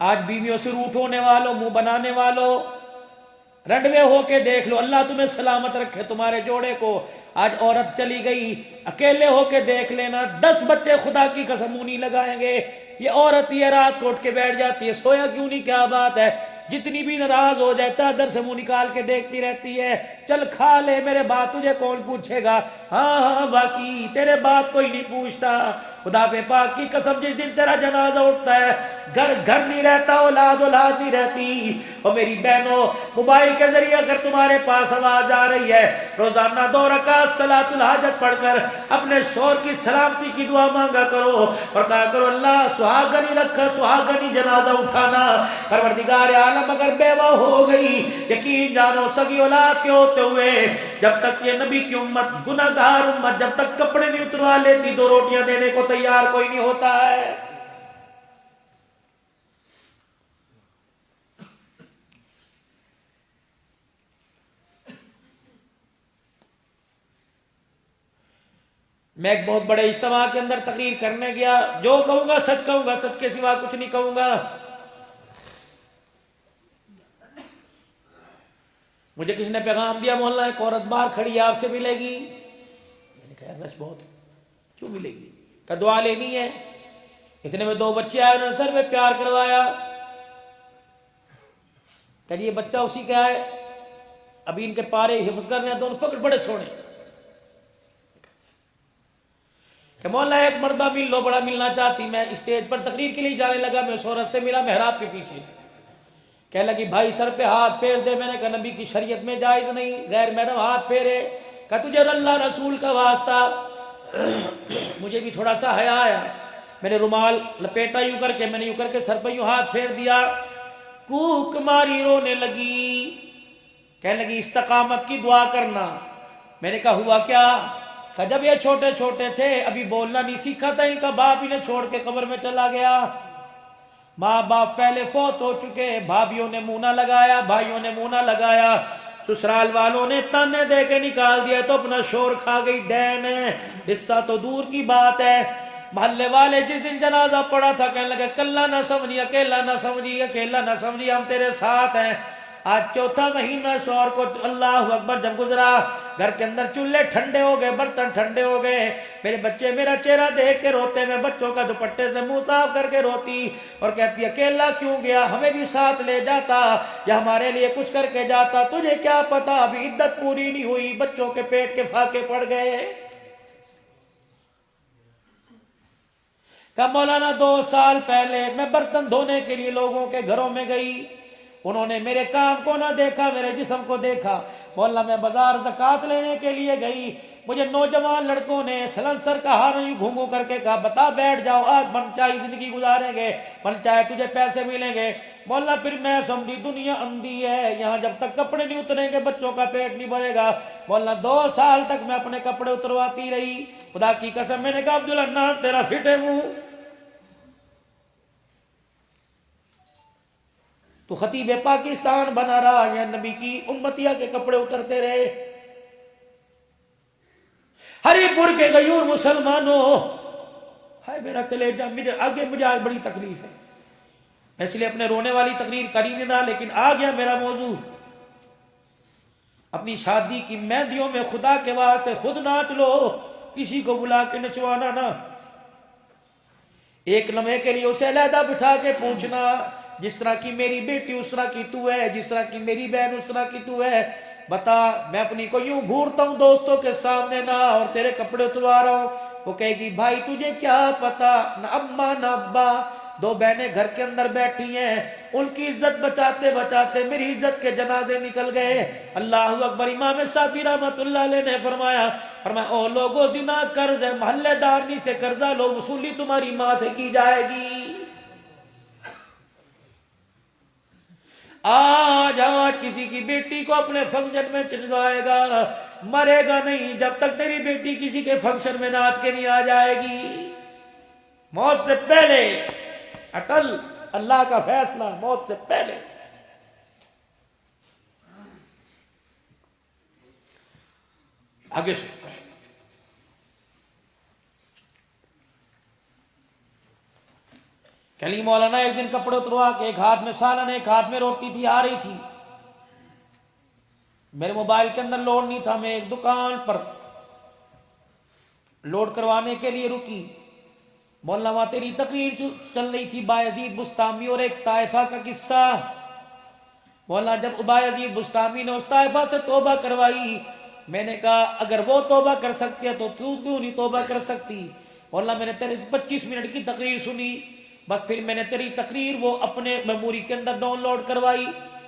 آج بیویوں سے روٹ ہونے والوں، منہ بنانے والوں، رنڈوے ہو کے دیکھ لو، اللہ تمہیں سلامت رکھے تمہارے جوڑے کو. آج عورت چلی گئی، اکیلے ہو کے دیکھ لینا، 10 بچے خدا کی قسم منہ نہیں لگائیں گے. یہ عورت ہی ہے رات کو اٹھ کے بیٹھ جاتی ہے، سویا کیوں نہیں، کیا بات ہے، جتنی بھی ناراض ہو جائے چادر سے منہ نکال کے دیکھتی رہتی ہے. چل کھا لے میرے بات، تجھے کون پوچھے گا. ہاں ہاں باقی تیرے بات کوئی نہیں پوچھتا. خدا پہ پاک کی قسم جس دن تیرا جنازہ اٹھتا ہے، گھر گھر نہیں رہتا، اولاد اولاد نہیں رہتی. اور میری بہنوں، موبائل کے ذریعے اگر تمہارے پاس آواز آ رہی ہے، روزانہ 2 رکعت صلاۃ الحاجت پڑھ کر اپنے شوہر کی سلامتی کی دعا مانگا کرو اور کہا کرو اللہ سہاگنی رکھا، سہاگنی جنازہ اٹھانا. پروردگار عالم اگر بیوہ ہو گئی، یقین جانو سگی اولاد کے ہوتے ہوئے جب تک یہ نبی کی امت، گناہ گار امت، جب تک کپڑے نہیں اتروا لیتی 2 روٹیاں دینے کو تیار کوئی نہیں ہوتا ہے. میں ایک بہت بڑے اجتماع کے اندر تقریر کرنے گیا، جو کہوں گا سچ کہوں گا، سچ کے سوا کچھ نہیں کہوں گا. مجھے کسی نے پیغام دیا، محلہ ایک عورت باہر کھڑی ہے، آپ سے ملے گی. میں نے کہا رش بہت کیوں ملے گی، کہ دعا لینی ہے. اتنے میں 2 بچے آئے، انہوں نے سر میں پیار کروایا. کہ یہ بچہ اسی کا ہے، ابھی ان کے پارے حفظ کرنے ہیں، دونوں پکڑ بڑے سونے. کہ مولا ایک مردہ مل لو، بڑا ملنا چاہتی. میں اسٹیج پر تقریر کے لیے جانے لگا، میں اس عورت سے ملا محراب کے پیچھے. کہنے لگی بھائی سر پہ ہاتھ پھیر دے. میں نے کہا نبی کی شریعت میں جائز نہیں غیر محرم ہاتھ پھیرے. کہ تجھے اللہ رسول کا واسطہ. مجھے بھی تھوڑا سا حیا آیا، میں نے رومال لپیٹا یوں کر کے، میں نے یوں کر کے سر پہ یوں ہاتھ پھیر دیا. کوک ماری رونے لگی، کہنے لگی استقامت کی دعا کرنا. میں نے کہا ہوا کیا؟ کہ جب یہ چھوٹے چھوٹے تھے، ابھی بولنا نہیں سیکھا تھا، ان کا باپ انہیں چھوڑ کے قبر میں چلا گیا. ماں باپ پہلے فوت ہو چکے، بھابھیوں نے منہ نہ لگایا، بھائیوں نے منہ نہ لگایا، سسرال والوں نے تانے دے کے نکال دیا تو اپنا شور کھا گئی ڈین ہے. حصہ تو دور کی بات ہے، محلے والے جس دن جنازہ پڑا تھا کہنے لگے کلا نہ سمجھی، اکیلا نہ سمجھی، اکیلا نہ سمجھی، ہم تیرے ساتھ ہیں. آج 4تھا مہینہ شوہر کو اللہ اکبر جب گزرا، گھر کے اندر چولہے ٹھنڈے ہو گئے، برتن ٹھنڈے ہو گئے. میرے بچے میرا چہرہ دیکھ کے روتے، میں بچوں کا دوپٹے سے منہ صاف کر کے روتی اور کہتی اکیلا کیوں گیا، ہمیں بھی ساتھ لے جاتا یا ہمارے لیے کچھ کر کے جاتا. تجھے کیا پتا، ابھی عدت پوری نہیں ہوئی، بچوں کے پیٹ کے پھاکے پڑ گئے. کہ مولانا 2 سال پہلے میں برتن دھونے کے لیے لوگوں کے گھروں میں گئی، انہوں نے میرے کام کو نہ دیکھا، میرے جسم کو دیکھا. مولانا میں بازار زکوٰۃ لینے کے لیے گئی، مجھے نوجوان لڑکوں نے سلنسر کا ہارن گھومو کر کے کہا بتا بیٹھ جاؤ، آج من چاہی زندگی گزاریں گے، من چاہے تجھے پیسے ملیں گے. مولا پھر میں سمجھی دنیا اندھی ہے، یہاں جب تک کپڑے نہیں اتریں گے بچوں کا پیٹ نہیں بھرے گا. مولا 2 سال تک میں اپنے کپڑے اترواتی رہی. خدا کی قسم میں نے کہا عبدالحنان تیرا فٹ ہے منہ، تو خطیب پاکستان بنا رہا یا نبی کی امتیہ کے کپڑے اترتے رہے. ہری پور کے غیور مسلمانوں، ہائے میرا کلیجہ، مجھے آج بڑی تکلیف ہے، میں اس لیے اپنے رونے والی تقریر کری نہیں رہا، لیکن آ گیا میرا موضوع. اپنی شادی کی مہندیوں میں خدا کے واسطے خود ناچ لو، کسی کو بلا کے نچوانا نہ. ایک لمحے کے لیے اسے علیحدہ بٹھا کے پوچھنا جس طرح کی میری بیٹی اس طرح کی تو ہے، جس طرح کی میری بہن اس طرح کی تو ہے، بتا میں اپنی کو یوں گھورتا ہوں دوستوں کے سامنے نہ اور تیرے کپڑے اتروا رہا ہوں. وہ کہے گی بھائی تجھے کیا پتا، نہ اماں نہ ابا، 2 بہنیں گھر کے اندر بیٹھی ہیں، ان کی عزت بچاتے بچاتے میری عزت کے جنازے نکل گئے. اللہ اکبر. امام شافعی رحمۃ اللہ علیہ نے فرمایا او لوگوں زنا قرض ہے، محلے دارنی سے قرضہ لو، وصولی تمہاری ماں سے کی جائے گی. آج کسی کی بیٹی کو اپنے فنکشن میں چلوائے گا، مرے گا نہیں جب تک تیری بیٹی کسی کے فنکشن میں ناچ کے نہیں آ جائے گی. موت سے پہلے اٹل، اللہ کا فیصلہ موت سے پہلے. آگے سے کلی مولانا ایک دن کپڑے اتروا کے ایک ہاتھ میں سالن ایک ہاتھ میں روٹی تھی آ رہی تھی، میرے موبائل کے اندر لوڈ نہیں تھا، میں ایک دکان پر لوڈ کروانے کے لیے رکی، مولانا وہاں تیری تقریر چل رہی تھی بایزید بستامی اور ایک طائفہ کا قصہ۔ مولانا جب بایزید بستامی نے اس طائفہ سے توبہ کروائی، میں نے کہا اگر وہ توبہ کر سکتے ہیں تو تو کیوں نہیں توبہ کر سکتی؟ مولانا میں نے تیری 25 منٹ کی تقریر سنی، بس پھر میں نے تیری تقریر وہ اپنے میموری کے اندر ڈاؤن لوڈ کروائی۔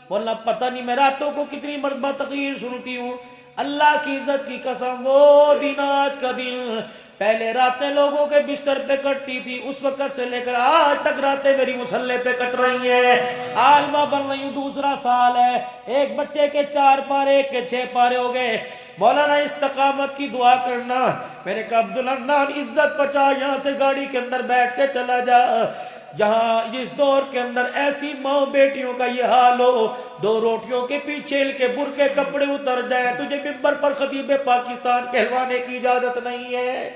مولانا پتہ نہیں میں راتوں کو کتنی مرتبہ تقریر سنتی ہوں، اللہ کی عزت کی قسم وہ دن آج کا دن، پہلے راتیں لوگوں کے بستر پہ کٹتی تھی، اس وقت سے لے کر آج تک راتیں میری مسلح پہ کٹ رہی ہیں، عالمہ بن رہی ہوں، دوسرا سال ہے، ایک بچے کے 4 پارے ایک کے 6 پارے ہو گئے۔ مولانا استقامت کی دعا کرنا۔ میں نے کہا عبدالحنان عزت بچا، یہاں سے گاڑی کے اندر بیٹھ کے چلا جا، جہاں جس دور کے اندر ایسی ماں بیٹیوں کا یہ حال ہو، 2 روٹیوں کے پیچھے کے برقے کپڑے اتر جائے، تجھے ممبر پر خطیب پاکستان کہلوانے کی اجازت نہیں ہے۔